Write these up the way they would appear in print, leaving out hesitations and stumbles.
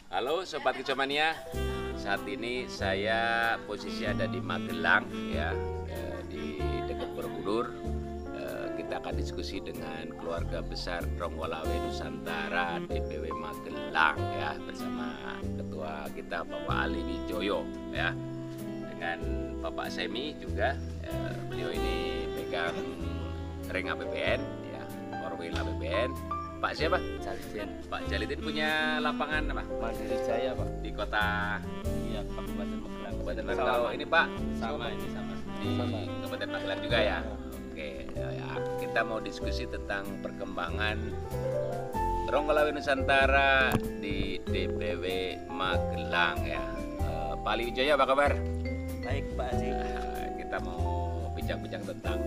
Halo Sobat Kicomania, saat ini saya posisi ada di Magelang ya, di dekat Borobudur. Kita akan diskusi dengan keluarga besar Ronggolawe Nusantara DPW Magelang ya, bersama ketua kita Bapak Ali Wijoyo ya, dengan Bapak Semi juga. Beliau ini pegang ring APBN ya, Orwil APBN. Pak siapa? Jalidin. Pak Jalidin punya lapangan apa? Mandiri Jaya, Pak. Di kota Iya, Kabupaten Magelang. Kabupaten Magelang. Kalau ini Pak Sama ini sama. di Kabupaten Magelang juga ya. Oke, ya, kita mau diskusi tentang perkembangan Ronggolawe Nusantara di DPW Magelang ya. Pak Ali Wijoyo apa kabar? Baik, Pak Haji. Kita mau bincang-bincang tentang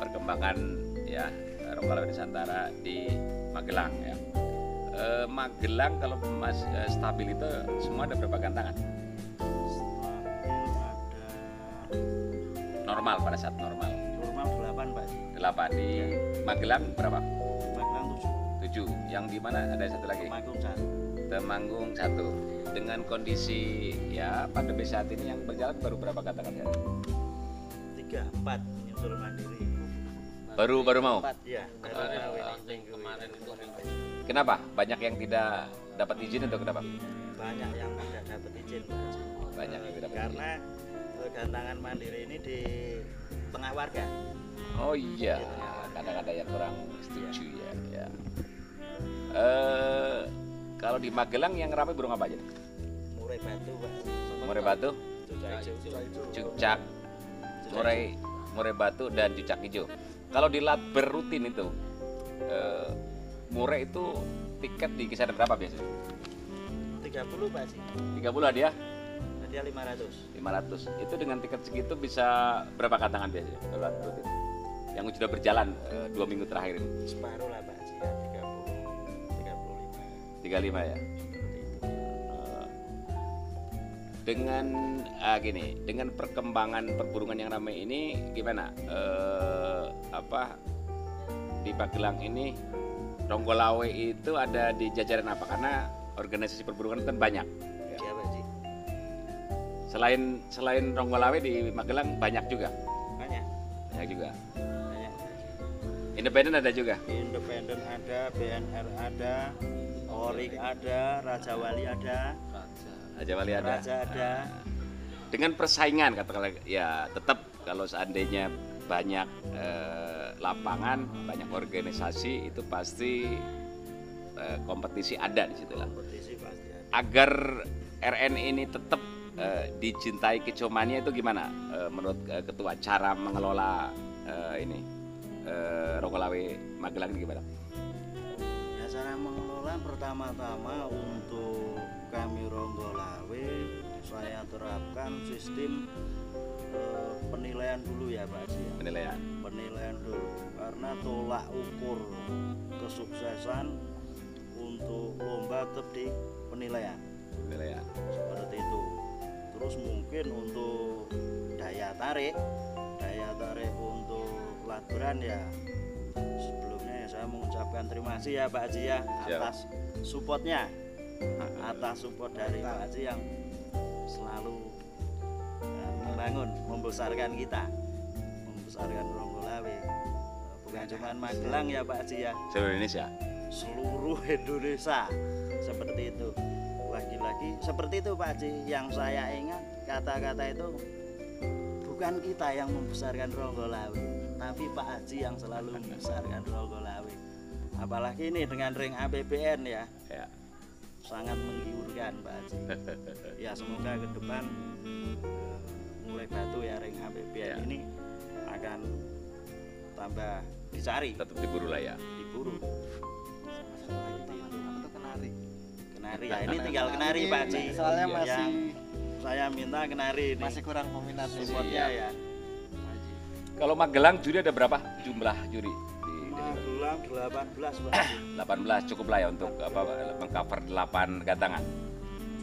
perkembangan ya Ronggolawe Nusantara di Magelang ya. Magelang kalau Mas stabil itu semua ada berapa gantangan? Normal pada saat normal. Normal 8, Pak Haji. 8 di Magelang berapa? Magelang 7. Yang di mana ada satu lagi? 7. Temanggung 1. Temanggung 1. Dengan kondisi ya pandemi saat ini yang berjalan baru berapa gantangan ya? 3, 4 menyusul mandiri. Baru mau. 4 ya. Kemarin itu Kenapa? Banyak yang tidak dapat izin atau kenapa? Banyak yang tidak dapat izin, Pak Haji. Banyak yang tidak dapat Karena gantangan mandiri ini di tengah warga. izin. Oh iya, kadang ada yang kurang setuju ya. Kalau di Magelang yang ramai burung apa aja? Murai batu, Pak. Murai batu, Cucak. cucak, murai batu dan cucak hijau. Kalau di Latber rutin itu, murai itu tiket di kisaran berapa biasanya? 30, Pak Haji. 30 dia, Hadiah 500. 500. Itu dengan tiket segitu bisa berapa gantangan biasanya kalau Latber rutin? Yang sudah berjalan 2 minggu terakhir ini. Separuh lah, Pak Haji. Ya, 35. 35 ya. Dengan dengan perkembangan perburungan yang ramai ini gimana? Di Magelang ini Ronggolawe itu ada di jajaran apa? Karena organisasi perburungan kan banyak. Iya, Pak Haji. Selain Ronggolawe di Magelang banyak juga. Banyak. Banyak juga. Banyak. Independen ada juga. Independen ada, BNR ada, Orik ada, Raja Wali ada, Raja Wali ada. Raja ada. Dengan persaingan katakanlah ya, tetap kalau seandainya banyak lapangan, banyak organisasi itu pasti kompetisi ada di situ lah. Kompetisi pasti ada. Agar RN ini tetap dicintai Kicomania itu gimana menurut ketua cara mengelola Ronggolawe Magelang ini gimana? Ya, cara mengelola pertama-tama untuk kami Ronggolawe saya terapkan sistem penilaian dulu ya, Pak Haji. Penilaian. Penilaian dulu karena tolak ukur kesuksesan untuk lomba tetap di penilaian. Penilaian. Seperti itu. Terus mungkin untuk daya tarik untuk laburan ya, sebelumnya ya saya mengucapkan terima kasih ya Pak Haji ya atas supportnya, atas support dari Pak Haji yang selalu membangun, membesarkan kita, membesarkan Ronggolawe, bukan cuma Magelang ya Pak Haji ya, Seluruh Indonesia. seluruh Indonesia. Seperti itu. Lagi-lagi seperti itu Pak Haji, yang saya ingat kata-kata itu bukan kita yang membesarkan Ronggolawe, tapi Pak Haji yang selalu membesarkan Ronggolawe. Apalagi ini dengan ring APBN ya, Ya. sangat menggiurkan Pak Haji. Ya semoga ke depan mulai batu ya ring APBN Ya. ini akan tambah dicari, Tetap diburu lah ya. diburu. Kenari ya, ini tinggal kenari Pak Haji. Soalnya Yang masih saya minta kenari ini. masih kurang peminat supportnya ya. Kalau Magelang juri ada berapa jumlah juri? Di Magelang 18 Pak Haji. 18 cukup lah ya untuk mengcover 8 gantangan.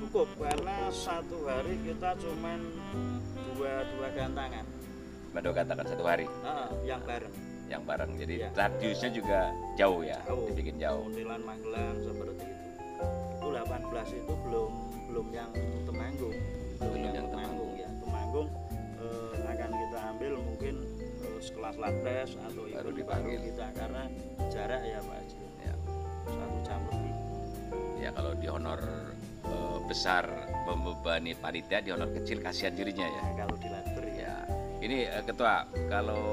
Cukup karena satu hari kita cuman dua gantangan. Dua gantangan satu hari Yang bareng. yang bareng. Jadi Iya. radiusnya juga jauh ya, Jauh. dibikin jauh. Muntilan Magelang seperti itu. Itu 18 itu belum yang Temanggung. Belum yang Temanggung. Ya. Temanggung akan kita ambil mungkin sekelas lattes atau Baru event dipanggil. kita karena jarak ya Pak Haji. Ya. 1 jam lebih. Ya kalau di honor besar membebani panitia, di honor kecil kasihan jurinya ya. Nah, kalau di Latber ya. Ya, ini ketua, kalau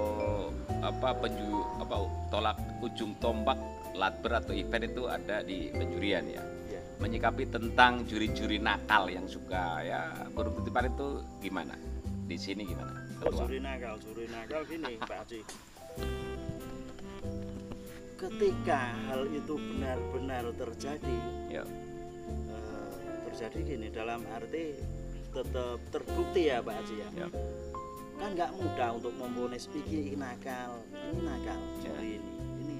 tolak ujung tombak latber atau event itu ada di penjurian ya. Ya. Menyikapi tentang juri-juri nakal yang suka ya burung titipan itu gimana? Di sini gimana? Oh, Ketua? juri nakal gini Pak Haji. Ketika hal itu benar-benar terjadi, Ya. terjadi gini dalam arti tetap terbukti ya Pak Haji ya. Ya. Kan nggak mudah untuk memvonis ini nakal, juri ini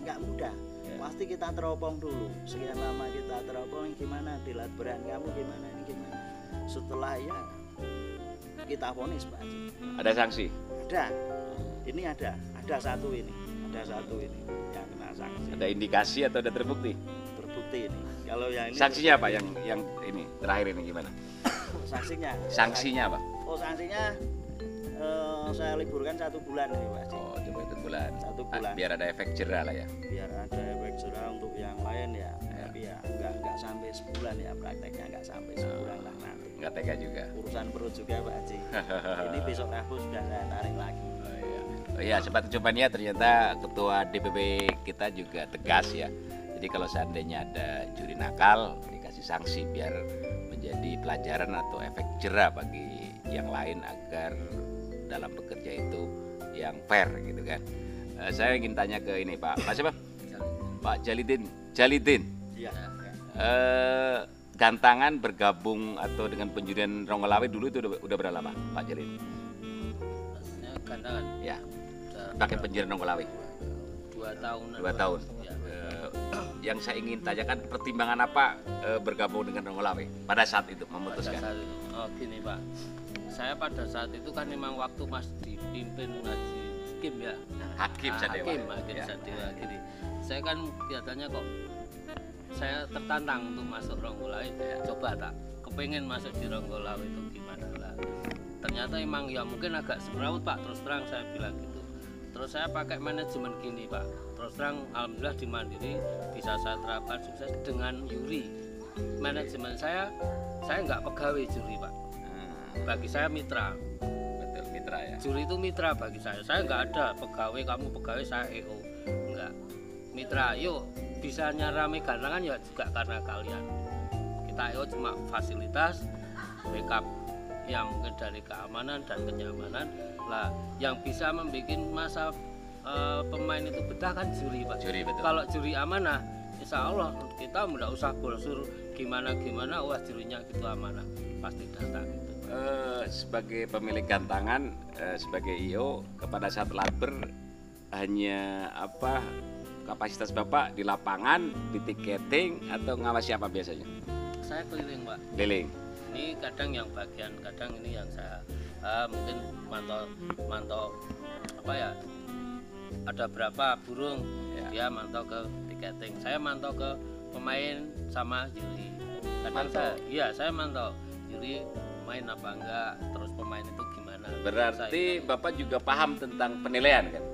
nggak mudah. Ya. Pasti kita teropong dulu. Sekian lama kita teropong, gimana di latberan kamu gimana ini gimana. Setelah ya kita vonis Pak Haji. Ada sanksi? Ada. Ini ada satu ini yang kena sanksi. Ada indikasi atau ada terbukti? Terbukti ini. Kalau yang ini Sanksinya apa? Yang ini terakhir ini gimana? Sanksinya apa? Oh, sanksinya saya liburkan 1 bulan ini Pak Haji. Oh, coba 1 bulan. 1 bulan. Biar ada efek jerah lah ya. Biar ada efek jerah untuk yang lain ya. Tapi ya nggak sampai sebulan ya, prakteknya nggak sampai sebulan lah nanti. Nggak tega juga. Urusan perut juga Pak Haji. Ini besok Rabu sudah saya tarik lagi. Oh iya, sobat Kecomania, ternyata ketua DPP kita juga tegas ya. Jadi kalau seandainya ada juri nakal, dikasih sanksi biar menjadi pelajaran atau efek jerah bagi yang lain agar dalam bekerja itu yang fair gitu kan. Saya ingin tanya ke ini Pak siapa? Pak Jalidin. Iya. Gantangan bergabung atau dengan penjurian Ronggolawe dulu itu udah berapa lama Pak Jalidin? Maksudnya gantangan Ya, udah pakai penjurian Ronggolawe 2 tahunan. 2 tahun. Ya. Yang saya ingin tanyakan pertimbangan apa bergabung dengan Ronggolawe pada saat itu Pada memutuskan? saat itu, gini Pak, saya pada saat itu kan memang waktu Mas dipimpin Haji Hakim ya. Hakim Sadewa. Hakim Ya. Sadewa gini. Saya kan kelihatannya kok saya tertantang untuk masuk Ronggolawe. Coba tak kepengen masuk di Ronggolawe itu gimana lah. Ternyata emang ya mungkin agak semrawut Pak, terus terang saya bilang gitu. Terus saya pakai manajemen gini Pak, terus terang alhamdulillah di Mandiri bisa saya terapkan sukses dengan Yuri. Manajemen saya nggak pegawai juri Pak, bagi saya mitra. Betul, mitra ya. Juri itu mitra bagi saya nggak ada pegawai, kamu pegawai saya EO, enggak. Mitra, yuk bisa nyarami gantangan ya juga karena kalian. Kita EO cuma fasilitas, backup yang mungkin dari keamanan dan kenyamanan lah, yang bisa membuat masa pemain itu betah kan juri Pak. Juri, betul. Kalau juri amanah, insya Allah kita tidak usah brosur gimana wah jurinya gitu amanah pasti datang gitu. Sebagai pemilik gantangan, sebagai IO kepada saat latber hanya kapasitas Bapak di lapangan, di tiketing atau ngawasi apa biasanya? Saya keliling Pak. Keliling. Ini kadang yang bagian, kadang ini yang saya mungkin mantau ada berapa burung Ya. dia mantau ke tiketing, saya mantau ke pemain sama juri. Kadang Mantau. saya mantau juri main apa enggak, terus pemain itu gimana. Berarti Bapak juga paham tentang penilaian kan?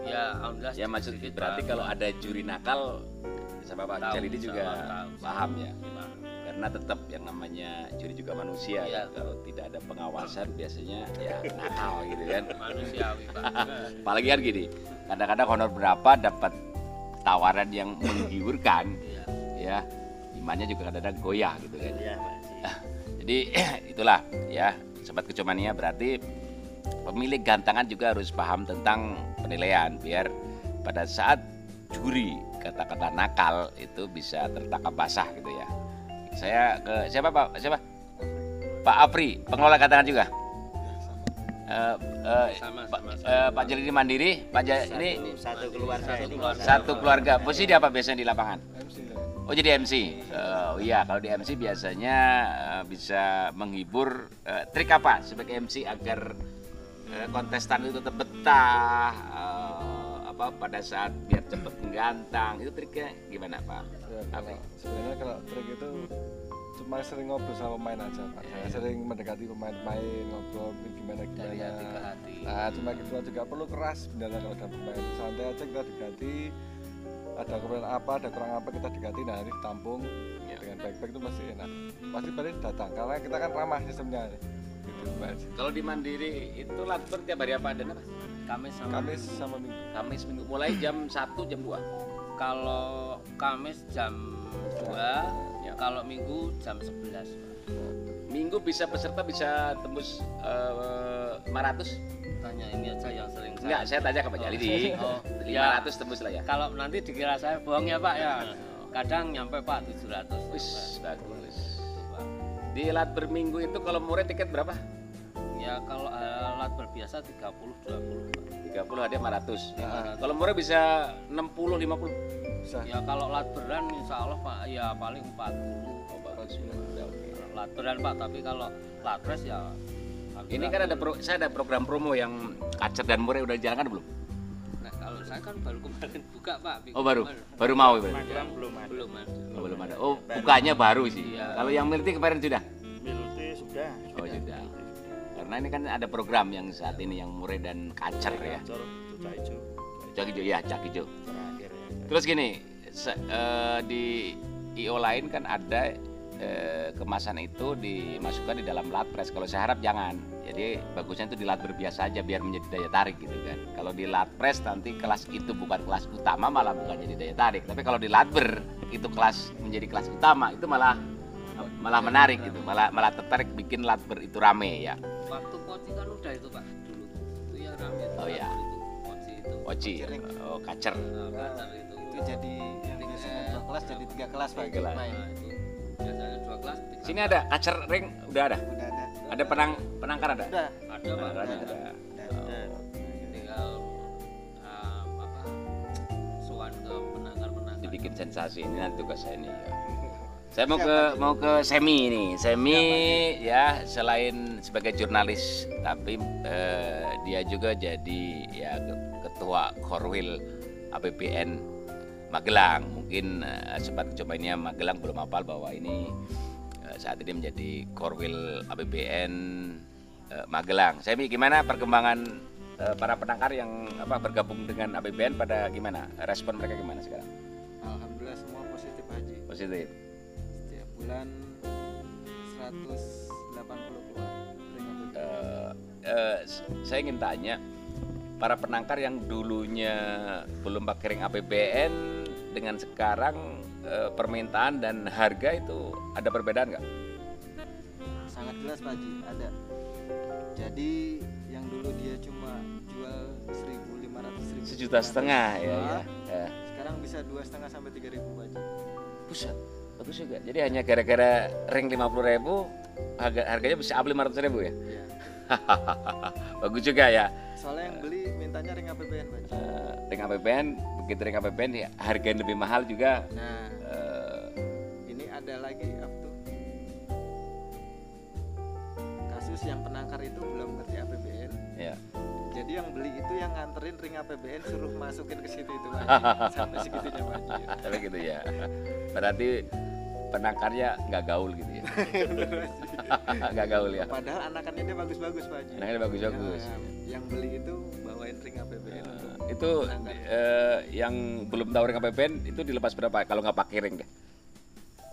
Ya alhamdulillah. Ya maksud sedikit berarti paham. kalau ada juri nakal, sama Pak Tahu, Jalidi juga insya Allah tahu. paham ya. Paham. Karena tetap yang namanya juri juga manusia Iya. ya. Kalau tidak ada pengawasan biasanya ya nakal gitu kan. Manusiawi Pak. Apalagi kan gini, kadang-kadang honor berapa dapat tawaran yang menggiurkan, Iya. ya imannya juga kadang-kadang goyah gitu kan. Iya Pak Haji. Jadi itulah ya sobat Kecomania, berarti pemilik gantangan juga harus paham tentang penilaian biar pada saat juri kata-kata nakal itu bisa tertangkap basah gitu ya. Saya ke siapa Pak? Siapa? Pak Apri, pengelola gantangan juga. Sama. Pak Jalidi Mandiri, ini Satu keluarga ini satu keluarga. Posisi dia apa biasanya di lapangan? Oh jadi MC. Oh iya, kalau di MC biasanya bisa menghibur. Trik apa sebagai MC agar kontestan itu tetap betah, pada saat biar cepet menggantang, itu triknya gimana Pak? Ya, sebenarnya kalau trik itu masih sering ngobrol sama pemain aja Pak. Saya sering mendekati pemain-pemain, ngobrol gimana. Dari hati ke hati. Nah, cuma gitu juga perlu keras sebenarnya kalau ada pemain. Santai aja kita diganti. Ada kurang apa, ada kurang apa kita diganti. Nah, ini ditampung dengan baik-baik itu masih enak. Pasti balik datang karena kita kan ramah sistemnya. Gitu, Pak. Kalau di Mandiri itu latber tiap hari apa ada Mas? Kamis sama Minggu. Kamis Minggu mulai jam 1 jam 2. Kalau Kamis jam 2, kalau Minggu jam 11. Minggu bisa peserta bisa tembus 500. Tanya ini aja yang sering Enggak, saya tanya ke Pak Jalidi. Oh, 500 tembus lah ya. Kalau nanti dikira saya bohong ya Pak ya. Kadang nyampe Pak 700. Wis, bagus. Di latber minggu itu kalau murah tiket berapa? Ya kalau alat berbiasa 30-20 Pak. 30 ada 500. Kalau murah bisa 60 50. Bisa. Ya kalau latberan insya Allah Pak ya paling 40. Oh, bagus. Udah oke. Latberan Pak, tapi kalau latpres ya Ini kan saya ada program promo yang kacer dan murah udah dijalankan belum? Nah, kalau saya kan baru kemarin buka Pak. Oh baru mau ya? Magelang belum ada. Belum ada. Oh, belum ada. Oh bukanya baru sih. Iya. Kalau yang Milti kemarin sudah? Milti sudah. Oh sudah. Karena ini kan ada program yang saat ini yang murah dan kacer ya. Cor, cuca hijau. Cak hijau ya, cak hijau. Terakhir ya. Terus gini, di IO lain kan ada kemasan itu dimasukkan di dalam latpres. Kalau saya harap jangan. Jadi bagusnya itu di latber biasa aja biar menjadi daya tarik gitu kan. Kalau di latpres nanti kelas itu bukan kelas utama malah bukan jadi daya tarik. Tapi kalau di latber itu kelas menjadi kelas utama itu malah menarik gitu. Malah tertarik bikin latber itu rame ya. Waktu poci kan udah itu Pak dulu. Itu yang rame. Oh, iya. Poci itu. Oci, oh kacer. Kacar itu. Itu jadi yang biasanya 2 kelas jadi 3 kelas Pak Tiga kelas. main. Nah, itu biasanya 2 kelas. Sini ada kacer ring udah ada. Udah ada. Ada penangkar ada. Udah. Ada Pak. Penangkaran ada. Tinggal sowan ke penangkar-penangkar. Dibikin sensasi ini nanti tugas saya nih. Ya. Saya mau ke Semi nih. Semi ya selain sebagai jurnalis tapi dia juga jadi ya ketua Korwil APBN Magelang. Mungkin sempat cobainnya Magelang belum hafal bahwa ini saat ini menjadi Korwil APBN Magelang. Semi gimana perkembangan para penangkar yang bergabung dengan APBN pada gimana? Respon mereka gimana sekarang? Alhamdulillah semua positif Haji. Positif. Setiap bulan 180 keluar ring APBN. Saya ingin tanya para penangkar yang dulunya belum pakai ring APBN dengan sekarang permintaan dan harga itu ada perbedaan nggak? Sangat jelas Pak Haji, ada. Jadi yang dulu dia cuma jual 1.500 1,5 juta ya. Sekarang bisa 2,5 sampai 3.000 Pak Haji. Buset, bagus juga. Jadi hanya gara-gara ring 50.000 harganya bisa up 500.000 ya? Iya. Bagus juga ya. Soalnya yang beli mintanya ring APBN Pak Haji. Ring APBN, begitu ring APBN ya, harga lebih mahal juga. Nah, ini ada lagi kasus yang penangkar itu belum ngerti APBN. Ya. Jadi yang beli itu yang nganterin ring APBN suruh masukin ke situ itu Pak. Sampai segitunya Pak. Tapi gitu ya. Berarti penangkarnya nggak gaul gitu ya. Nggak gaul ya. Padahal anakannya dia bagus-bagus Pak Haji. Anaknya bagus-bagus. Yang beli itu bawain ring APBN. Itu yang belum tahu ring APBN itu dilepas berapa kalau nggak pakai ring deh?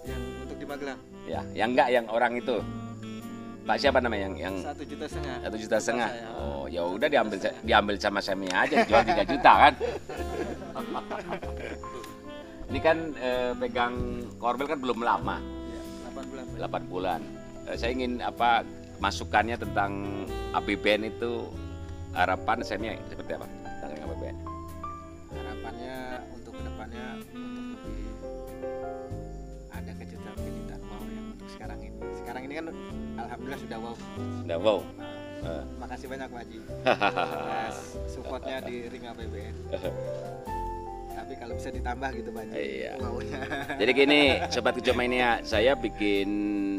Yang untuk di Magelang Ya, yang enggak yang orang itu. Pak siapa namanya yang 1,5 juta. 1,5 juta? Saya. Oh, ya udah diambil sama Semi aja, jual 3 juta kan. Ini kan pegang Korwil kan belum lama, Ya, 8 bulan. 8 bulan. Saya ingin masukannya tentang APBN itu harapan Semi seperti apa tentang APBN? Harapannya untuk kedepannya untuk lebih ada kejutan-kejutan wow yang untuk sekarang ini. Sekarang ini kan alhamdulillah sudah wow. Udah wow. Makasih banyak Pak Haji atas supportnya di ring APBN. Tapi kalau bisa ditambah gitu Pak Haji. Iya. Wownya. Jadi gini, sobat Kejoma ini ya, saya bikin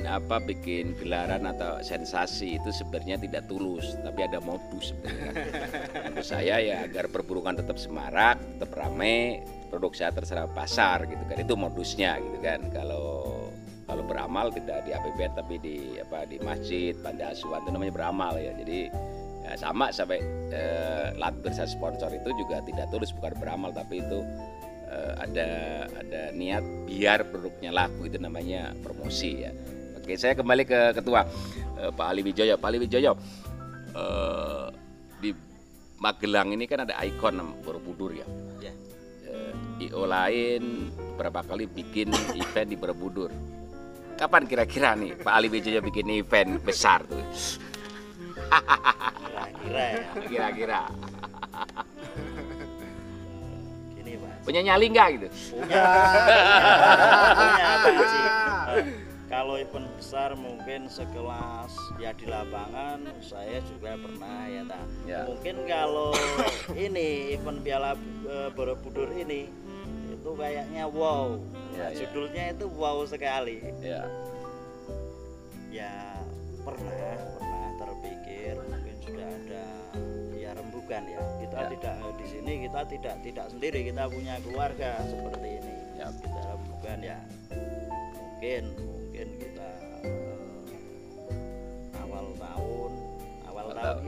gelaran atau sensasi itu sebenarnya tidak tulus, tapi ada modus sebenarnya. Menurut saya ya agar perburukan tetap semarak, tetap ramai, produk saya terserap pasar gitu kan. Itu modusnya gitu kan. Kalau beramal tidak di APBN tapi di masjid, panti asuhan, itu namanya beramal ya. Jadi ya sama sampai Latber sponsor itu juga tidak tulus, bukan beramal tapi itu ada niat biar produknya laku, itu namanya promosi ya. Oke, saya kembali ke ketua Pak Ali Wijoyo. Pak Ali Wijoyo, di Magelang ini kan ada ikon Borobudur ya. Ya. IO lain beberapa kali bikin event di Borobudur. Kapan kira-kira nih Pak Ali Wijoyo bikin event besar tuh? Kira-kira ya. Kira-kira. Gini Pak. Punya nyali nggak gitu? Punya Pak Haji. Kalau event besar mungkin sekelas ya di lapangan saya juga pernah ya tak. Ya. Mungkin kalau ini event Piala Borobudur ini itu kayaknya wow. Ya, ya. Judulnya itu wow sekali. Ya. Ya pernah terpikir mungkin sudah ada ya rembukan ya. Kita Ya. tidak di sini kita tidak sendiri, kita punya keluarga seperti ini. Ya. Kita rembukan ya. Mungkin kita awal tahun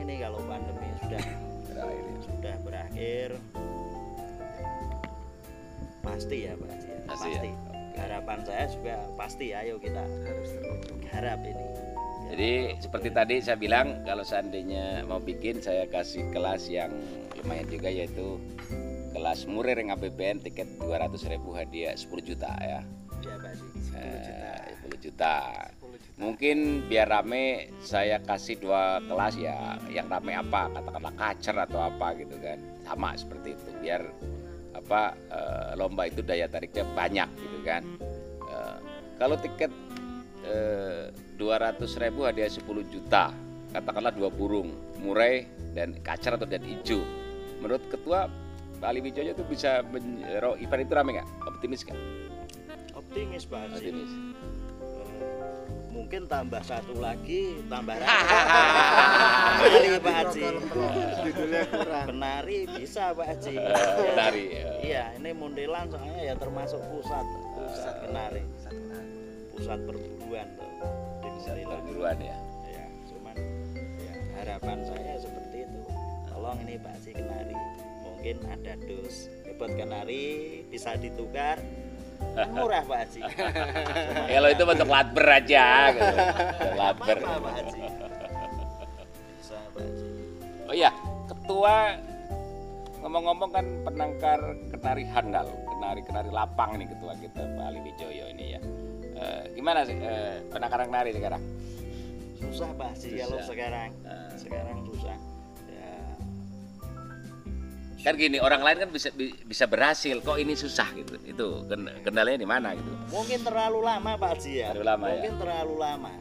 ini kalau pandemi sudah berakhir pasti ya Pak Haji ya. Pasti Pasti. ya. Harapan saya juga pasti, ayo kita harus garap ini. Jadi seperti tadi saya bilang, kalau seandainya mau bikin, saya kasih kelas yang lumayan juga, yaitu kelas murir yang APBN, tiket 200.000, hadiah 10 juta ya. Ya Pak Haji. 10 juta. Mungkin biar rame saya kasih 2 kelas ya, yang rame apa, katakanlah kacer atau apa gitu kan, sama seperti itu, biar lomba itu daya tariknya banyak gitu kan. Kalau tiket 200.000 hadiah 10 juta, katakanlah 2 burung, murai dan kacer atau dan hijau. Menurut ketua Pak Ali Wijoyo itu bisa event itu rame nggak? Optimis nggak? Optimis Pak Haji. Optimis. Mungkin tambah satu lagi, tambah penari Pak Haji. judulnya kurang. Penari bisa Pak Haji. Penari. Iya, ini Muntilan soalnya ya termasuk pusat penari, pusat perburuan tuh. Di Bisa Muntilan. perguruan ya. Ya, cuman ya harapan saya seperti itu. Tolong ini Pak Haji kenari. Mungkin ada dus buat kenari bisa ditukar. Murah Pak Haji. Kalau itu bentuk latber aja gitu. Latber. Apa Pak Haji? Bisa Pak Haji. Oh iya, ketua ngomong-ngomong kan penangkar kenari handal, kenari lapang nih ketua kita Pak Ali Wijoyo ini ya. Gimana sih penangkaran kenari sekarang? Susah Pak Haji kalau Susah. sekarang susah. Ya Kan gini, orang lain kan bisa berhasil, kok ini susah gitu. Itu kendalanya di mana gitu. mungkin terlalu lama Pak Haji ya. Terlalu lama, ya? Mungkin terlalu lama.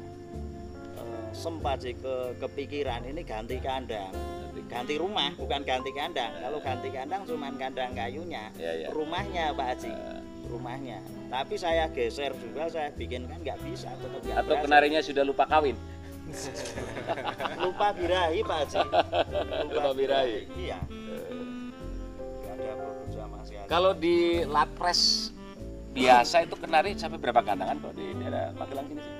Sempat sih kepikiran ini ganti kandang. Ganti rumah, bukan ganti kandang. Kalau ganti kandang cuman kandang kayunya. Ya, ya. Rumahnya Pak Haji. Rumahnya. Tapi saya geser juga, saya bikin kan nggak bisa, tetap nggak Atau berhasil. kenarinya sudah lupa kawin. Lupa birahi Pak Haji. Lupa birahi. Iya. Nggak ada produk sama sekali. Kalau di Latpres biasa itu kenari sampai berapa kandangan kalau di daerah Magelang sini sih?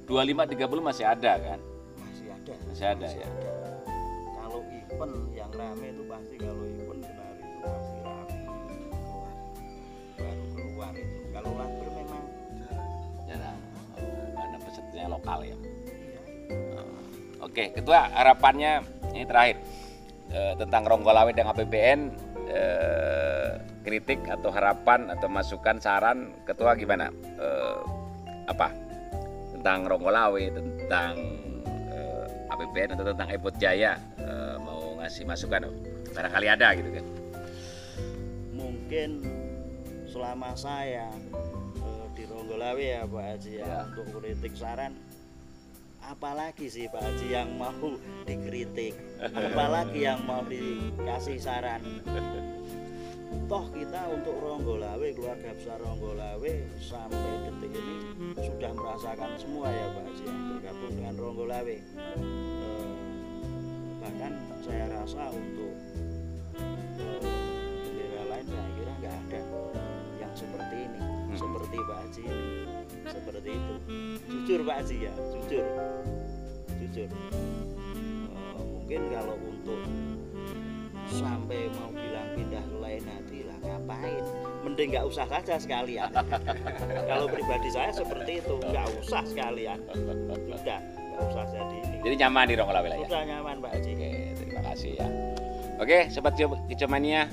25-30 masih ada kan? Masih ada. Masih ada ya. Kalau event yang rame itu pasti, kalau event kenari itu pasti rame. Baru keluar itu. Kalau latur memang Jarang. Karena pesertanya lokal ya. iya. Oke, ketua harapannya ini terakhir tentang Ronggolawe dan APBN, kritik atau harapan atau masukan saran ketua gimana? Apa tentang Ronggolawe, tentang APBN atau tentang Epot Jaya, mau ngasih masukan? Barangkali ada gitu kan? Mungkin selama saya di Ronggolawe ya Pak Haji ya, Ya. untuk kritik saran, apalagi sih Pak Haji yang mau dikritik, apalagi yang mau dikasih saran. Toh kita untuk Ronggolawe, keluarga besar Ronggolawe sampai detik ini sudah merasakan semua ya Pak Haji yang bergabung dengan Ronggolawe. Bahkan saya rasa untuk bendera lain saya kira nggak ada yang seperti ini, seperti Pak Haji ini, seperti jujur Pak Haji ya, jujur. Mungkin kalau untuk sampai mau bilang pindah ke lain hati lah ngapain, mending nggak usah saja sekalian. Kalau pribadi saya seperti itu, nggak usah sekalian, tidak, nggak usah jadi ini. Jadi nyaman di Ronggolawe lah ya. Udah nyaman Pak Haji. Oke, terima kasih ya. Oke, sobat Kicomania,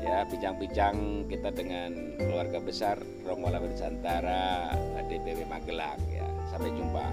ya bincang-bincang kita dengan keluarga besar Ronggolawe Nusantara DPW Magelang ya. Sampai jumpa.